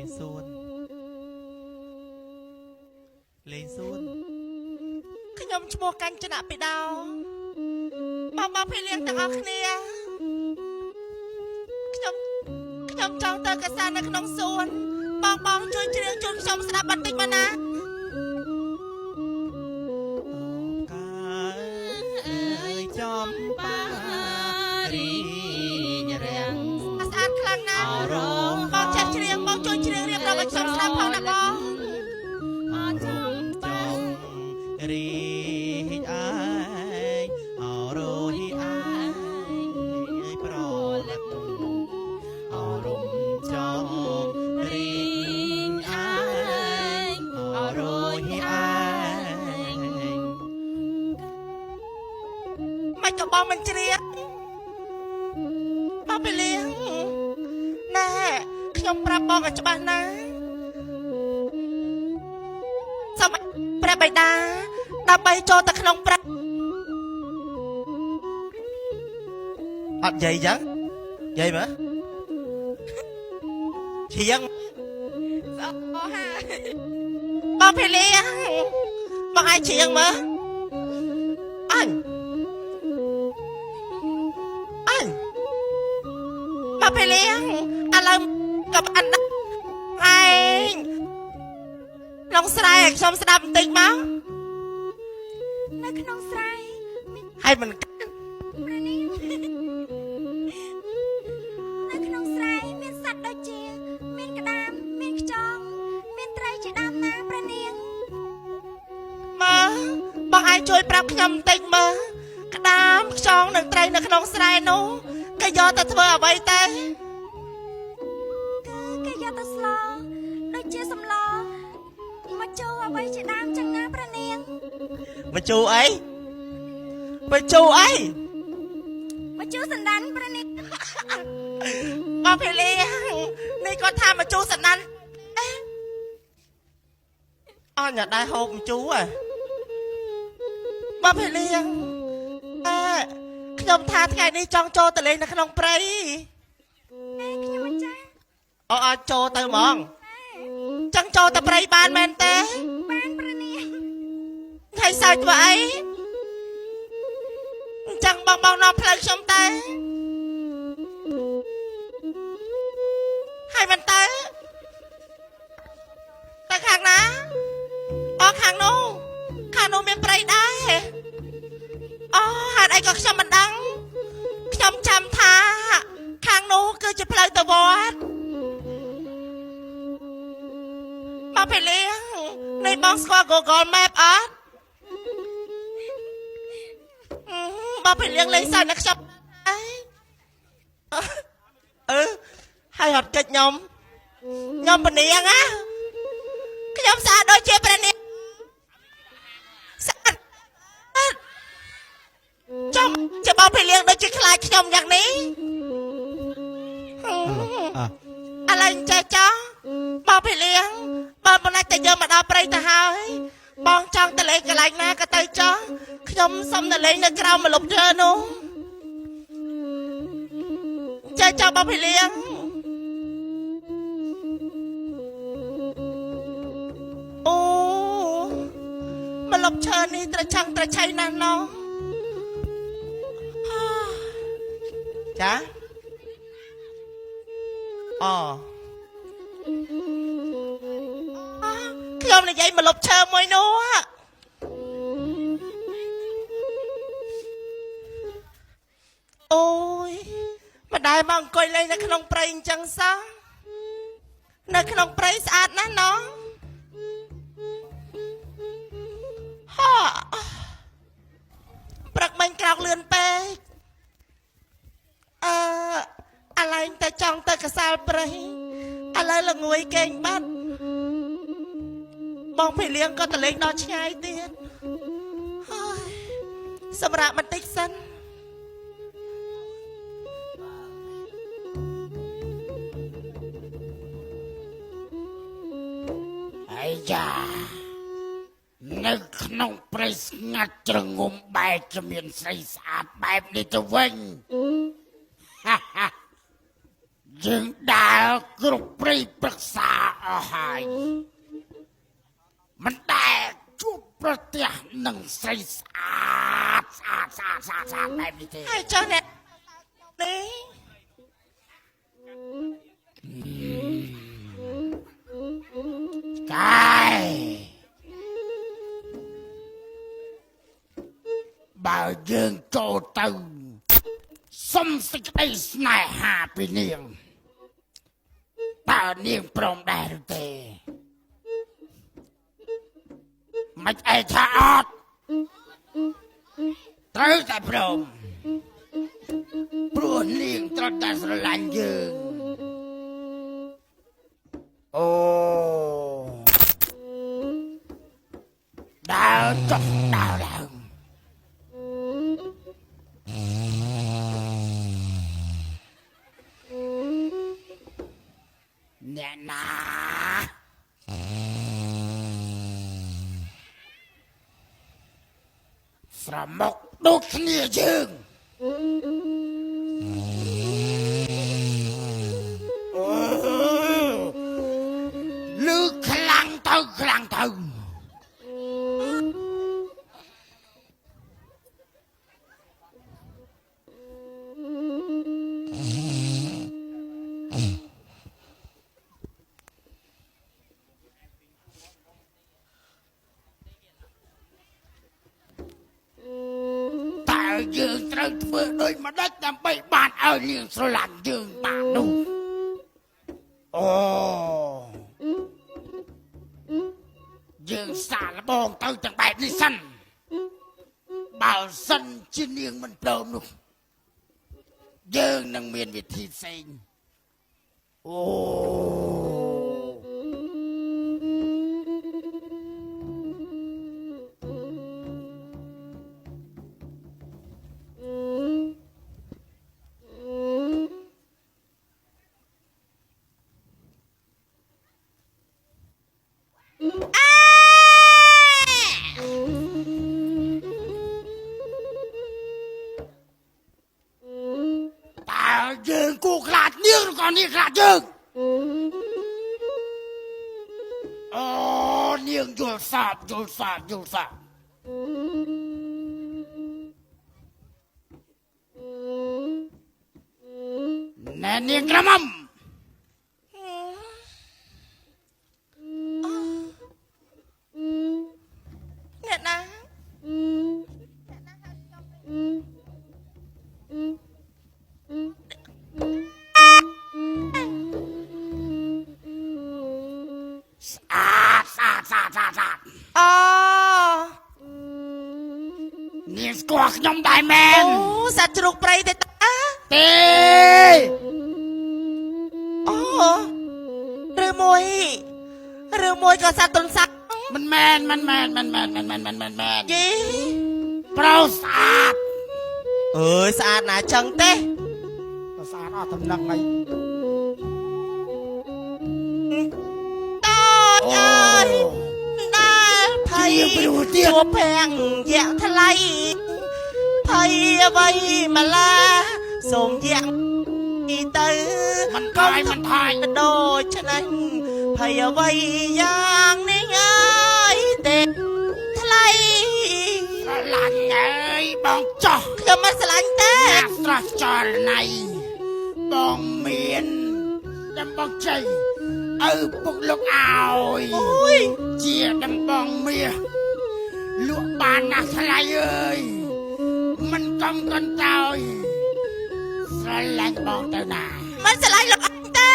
ងសួនលេងសួនខ្ញុំឈ្មោះកាញ់ចនៈពីដោបងភីលៀងទាំងអស់គ្នាខ្ញុំចង់ទៅកសានៅក្នុងសួនបងជួយជ្រៀងជូនខ្ញុំស្ដាប់បន្តិចមកណាចំបារីញរាំងស្អាតខ្លាំងណាស់បងចាត់ជ្រៀងបងជួយជ្រៀងរៀបរាប់ឲ្យខ្ញុំស្ដាប់ផងណាបងអរចំរីអាយអរយអាយប្រលឹកអរំចំរីអាយអរយអាយមិនក៏បងមិនជ្រៀងបងពេលលៀងណែខ្ញុំប្រាប់បងឲ្យច្បាស់ណាសូមព្រះបិតាដើម្បីចូលទៅក្នុងប្រាក់អត់និយាយចឹងនិយាយមើលជ្រៀងអូហាបងពេលលៀងបងឲ្យជ្រៀងមើលអញបងពេលលៀងឥឡូវกับអណ្ដាឯងក្នុងស្រែខ្ញុំស្ដាប់បន្តិចមកនៅក្នុងស្រែហើយមិននៅក្នុងស្រែមានសត្វដូចជាមានក្តាមមានខ្យងមានត្រីជាដើមណាព្រះនាងមើលបងឯងជួយប្រាប់ខ្ញុំបន្តិចមើលក្តាមខ្យងនិងត្រីនៅក្នុងស្រែនោះគេយកទៅធ្វើអ្វីទៅគេយកទៅស្លដូចជាសម្លមកជូរអ្វីជាដើមចឹងណាព្រះនាងមកជូរអីមកជូរអីមកជូរសណ្ដានព្រះនាងបងភីលីនេះគាត់ថាមកជូរសណ្ដានអញដែរហូបមកជូរហ៎បងភីលីខ្ញុំថាថ្ងៃនេះចង់ចូលទៅលេងនៅក្នុងព្រៃខ្ញុំមិនចាអត់ចូលទៅហ្មងចង់ចូលទៅព្រៃបានមែនទេបានព្រះនាងហើយសើចធ្វើអីអញ្ចឹងបងនាំផ្លូវខ្ញុំទៅហើយមិនទៅខាងណាខាងនោះមានព្រៃដែរហេតុអីក៏ខ្ញុំមិនដឹងខ្ញុំចាំថាខាងនោះគឺជាផ្លូវទៅវត្តមកពេលនេះបងស្គាល់ Google Map អត់មកពេលលេងសើចណាខ្ញុំហើយអត់កិច្ចខ្ញុំពនាងណាខ្ញុំស្អាតដូចជាព្រះនាងស្អាតចំជាបងពេលលេងដូចជាខ្លាចខ្ញុំយ៉ាងនេះឥឡូវចេះចោះបងពេលលេងបើមិនអាចទៅយកមកដល់ព្រៃទៅហើយបងចង់ទៅលេងកន្លែងណាក៏ទៅចោះខ្ញុំសុំទៅលេងនៅក្រៅម្លប់ឈើនោះចេះចោះបងពេលលេងអូម្លប់ឈើនេះត្រចាំងត្រឆៃណាស់ណោះចាខ្ញុំនិយាយមកលុបឈើមួយនោះអូយមិនដែលមកអង្គុយលេងនៅក្នុងព្រៃអញ្ចឹងសោះនៅក្នុងព្រៃស្អាតណាស់ណោះព្រឹកមិញក្រោកលឿនពេកអាឡែងតែចង់ទៅកសាលព្រៃឥឡូវល្ងួយគេងបាត់បងភីលៀងក៏ទៅលេងដល់ឆ្ងាយទៀតហើយសម្រាប់បន្តិចសិនអាយ៉ានៅក្នុងព្រៃស្ងាត់ជ្រងំបែកគ្មានស្រីស្អាតបែបនេះទៅវិញ យើងដើរគ្រប់ព្រៃប្រឹក្សាអស់ហើយមិនដែលជួបប្រទះនឹងស្រីស្អាតបែបនេះទេ ហើយចុះអ្នកនេះ កាយបើយើងចូលទៅសុំសេចក្តីស្នេហាពីនាងតើនាងព្រមដែរឬទេមិនអីថាអត់ត្រូវតែព្រមព្រោះនាងត្រូវតែស្រឡាញ់យើងអូដើរចុះដើរឡើងអ្នកណាស្រមុកដូចគ្នាយើងអូលឺខ្លាំងទៅយើងត្រូវធ្វើដូចម្ដេចដើម្បីបានឲ្យនាងស្រឡាញ់យើងបាននោះអូយើងសាកល្បងទៅទាំងបែបនេះសិនបើសិនជានាងមិនព្រមនោះយើងនឹងមានវិធីផ្សេងអូ យើងគូខ្លាចនាងឬក៏នាងខ្លាចយើងអូនាងយល់សពណែនាងក្រមុំ អ្នកណាអូ នាងស្គាល់ខ្ញុំដែរមែន អូសត្វជ្រូកព្រៃទេតា ទេ អូឬមួយក៏សត្វទុនសាក់ មិនមែន យី ប្រោស្អាត អើយស្អាតណាស់ចឹងទេ ប្រសាទអត់តំណឹងអី តើអើយដែលភ័យជួបភាំងយ៉ាក់ថ្លៃភ័យអ្វីម្លាសូមយ៉ាក់ទីទៅមិនថយ ដូចនេះភ័យអ្វីយ៉ាងនេះអើយទេថ្លៃ ស្រឡាញ់អើយបងចោះ ខ្ញុំមិនស្រឡាញ់ទេ អ្នកស្រស់ចរណៃបងមានដំបងជ័យឪពុកលោកឲ្យ អូយ ជាដំបងមាសលក់បានណាស់ថ្លៃអើយមិនកំកន្តើយស្រឡាញ់បងទៅណា មិនស្រឡាញ់លោកអញទេ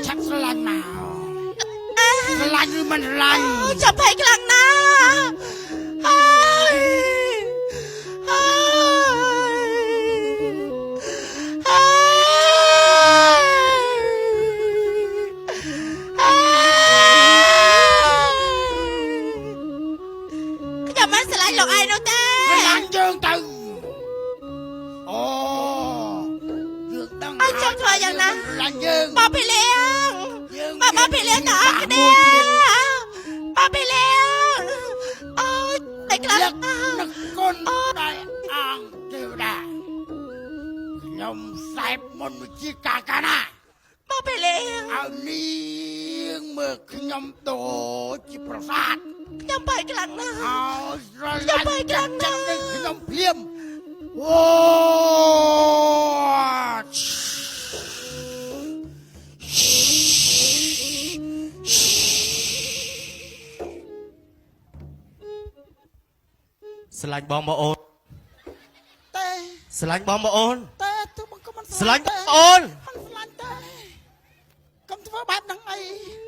ឆាប់ស្រឡាញ់មកស្រឡាញ់ឬមិនស្រឡាញ់ ចាំភ័យខ្លាំងណាស់ហើយខ្ញុំមិនស្រឡាញ់លោកឯងនោះទេ ស្រឡាញ់យើងទៅអូយើងដឹង អញចង់ធ្វើយ៉ាងណា ស្រឡាញ់យើង បបពីលៀង យើង បបពីលៀងតើអត់គ្នាបបពីលៀងអូយតែខ្លាំង លឹកនឹកគុណដែលអង្គទេវតាខ្ញុំសែបមុនវិជាកាកាណា ប ពេលលេង เอาเนียงเมื่อขยมโตจิประสาท ខ្ញុំបែកខ្លាំងណាស់ เอาส อย่า ลั ไป ด กลา จั ง ง นะ จังขยมเพียมโอ้ ស្រឡាញ់បងប្អូន แต่ ស្រឡាញ់បងប្អូន แต่ตัวมันก็มัน ស្រឡាញ់បងប្អូន มันสลัดแต่กำตัวแบบนังไอ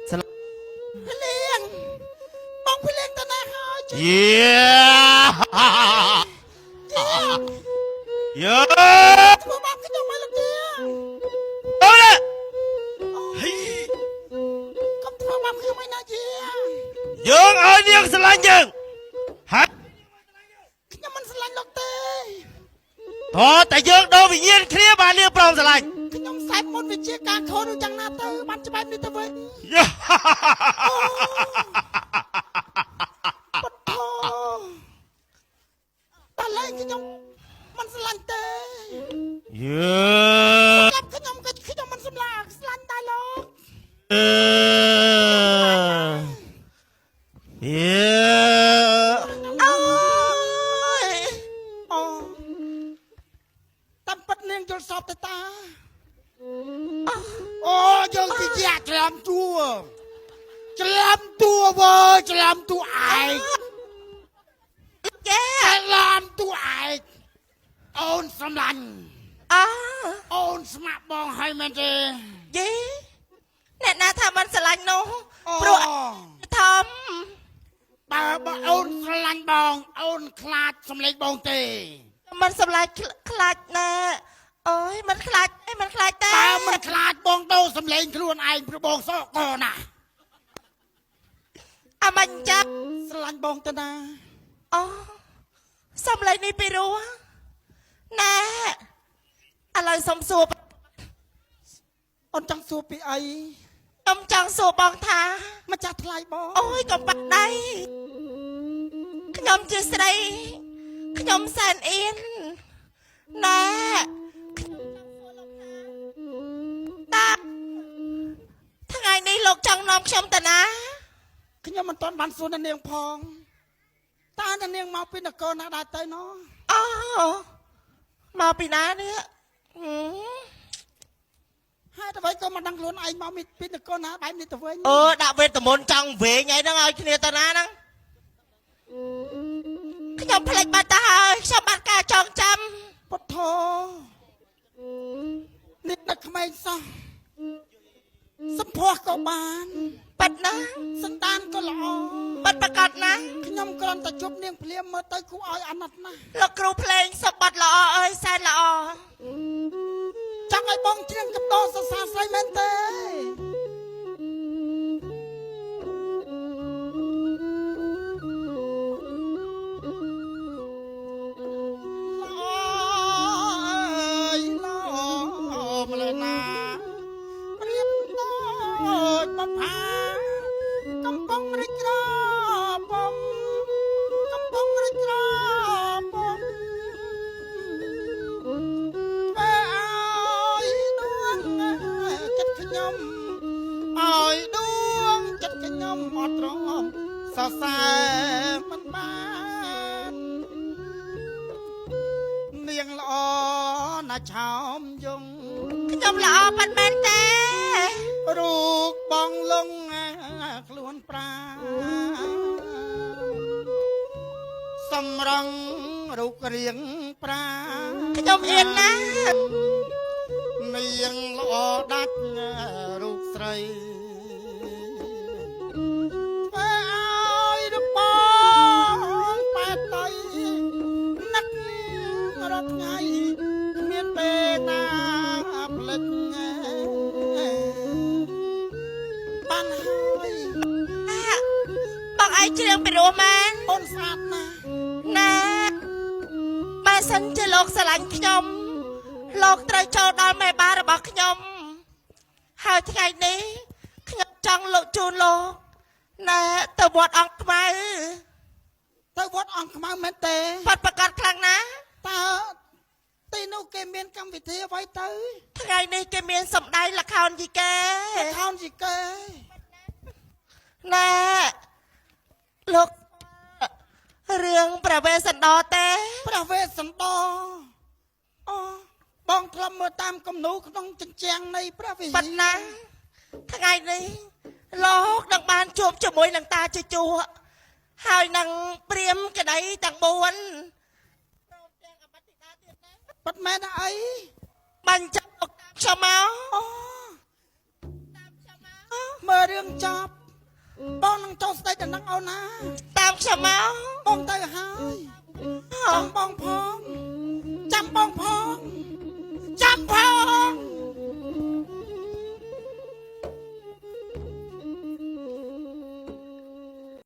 ស្រឡាញ់ พี่เลี้ยงมองพี่เลี้ยงแต่ไหนฮะจี យេយេ ตัวบ้านก็ยังไม่ละเดีย អូនហេ กำตัวบ้านก็ยังไม่น่าเจีย យើងឲ្យនាងស្រឡាញ់យើងហើយ ขยมมันสลัดหรอกเต้ តើតែយើងដូរវិញ្ញាណគ្នាបាននាងព្រមស្រឡាញ់ ขยมใส่หมดวิจิการโคดูจังนาเตอร์มันจะแบบนี้ตะเวน យេ ปะโถตาเล่ขยมมันสลัดเต้ យេ จับขยมก็ขยมมันสลัดได้หรอก យេ អូយ อ๋อตำปัดเนียงจนสอบแต่ตาโอ้ยังจะแยกจะลำตัวจะลำตัวเว้ยจะลำตัวไอ้ យេ จะลำตัวไอ้โอนสำลัน អូ โอนสมัครบองให้มันเจ យេអ្នកណាថាมันស្រឡាញ់នោះ โอ้ ព្រោះធំ បើអូនស្រឡាញ់បងអូនខ្លាចសម្លេងបងទេ มันស្រឡាញ់ខ្លាចណាអូយมันខ្លាចអីมันខ្លាចតែ បើមិនខ្លាចបងដូរសម្លេងខ្លួនឯងព្រោះបងសក់កណា អាមាញ់ចាប់ ស្រឡាញ់បងទៅណា អូសំឡេងនេះពីរោះណែឥឡូវសុំសួរ អូនចង់សួរពីអី ខ្ញុំចង់សួរបងថា ម្ចាស់ថ្លៃបង អូយកុំបាក់ដៃខ្ញុំជាស្រីខ្ញុំសែនអៀនណែតាថ្ងៃនេះលោកចង់នាំខ្ញុំទៅណា ខ្ញុំមិនទាន់បានសួរនៅនាងផងតើនៅនាងមកពីនគរណាដែរទៅណោះ អូមកពីណានេះហឹម ហើយអ្វីក៏មិនដឹងខ្លួនឯងមកពីនគរណាបែបនេះទៅវិញ អូដាក់វេទមន្តចង់វែងអីហ្នឹងឲ្យគ្នាទៅណាហ្នឹងខ្ញុំភ្លេចបាត់ទៅហើយខ្ញុំបាត់ការចងចាំ ពុទ្ធោនេះនឹកក្មេងសោះសម្ផស្សក៏បាន បាត់ណា សន្តានក៏ល្អ បាត់ប្រកាសណា ខ្ញុំគ្រាន់តែជប់នាងភ្លាមមើលទៅគួរឲ្យអាណិតណាស់ លោកគ្រូភ្លេងសបាត់ល្អអើយសែនល្អ ចង់ឲ្យបងច្រៀងកំដរសរសើរស្រីមែនទេ ម្លេះណាព្រៀបដូចបផាកំពុងរិចរបំកំពុងរិចរបំធ្វើឲ្យដួងចិត្តខ្ញុំឲ្យដួងចិត្តខ្ញុំអត់ទ្រាំសរសើរមិនបាននាងល្អណាស់ឆោមយង ខ្ញុំល្អបាត់មែនទេ រូបបងលងខ្លួនប្រាសម្រងរូបរាងប្រា ខ្ញុំអៀនណាស់ នាងល្អដាច់រូបស្រីធ្វើឲ្យរបស់បែបតៃនឹករត់ថ្ងៃគ្មានពេលណាផ្លិចបានហើយ បងឯងច្រៀងពីរោះមែន អូនស្អាតណាស់ ណាបើសិនជាលោកស្រឡាញ់ខ្ញុំលោកត្រូវចូលដល់មេបារបស់ខ្ញុំហើយថ្ងៃនេះខ្ញុំចង់លោកជូនលោកណែទៅវត្តអង្គខ្មៅ ទៅវត្តអង្គខ្មៅមែនទេ បាត់ប្រកាសខ្លាំងណាស់ តើ ទីនោះគេមានកម្មវិធីអ្វីទៅ ថ្ងៃនេះគេមានសម្ដែងល្ខោនយីកេ ខោនជីកេ ណែលោករឿងប្រវេសន្តរទេ ព្រះវេស្សន្តរអូបងធ្លាប់មើលតាមគំនូក្នុងជញ្ជាំងនៃព្រះវិហារ ប៉ុណ្ណាថ្ងៃនេះលោកនឹងបានជួបជាមួយនឹងតាជជក់ហើយនឹងព្រាមក្តីទាំង4 ប៉ាត់មែនអី បាញ់ចាប់ខ្ញុំមក អូមើលរឿងចប់បងនឹងចូលស្ដីទៅនឹងអូនណា តាមខ្ញុំមក បងទៅហើយចាំបងផងចាំបងផង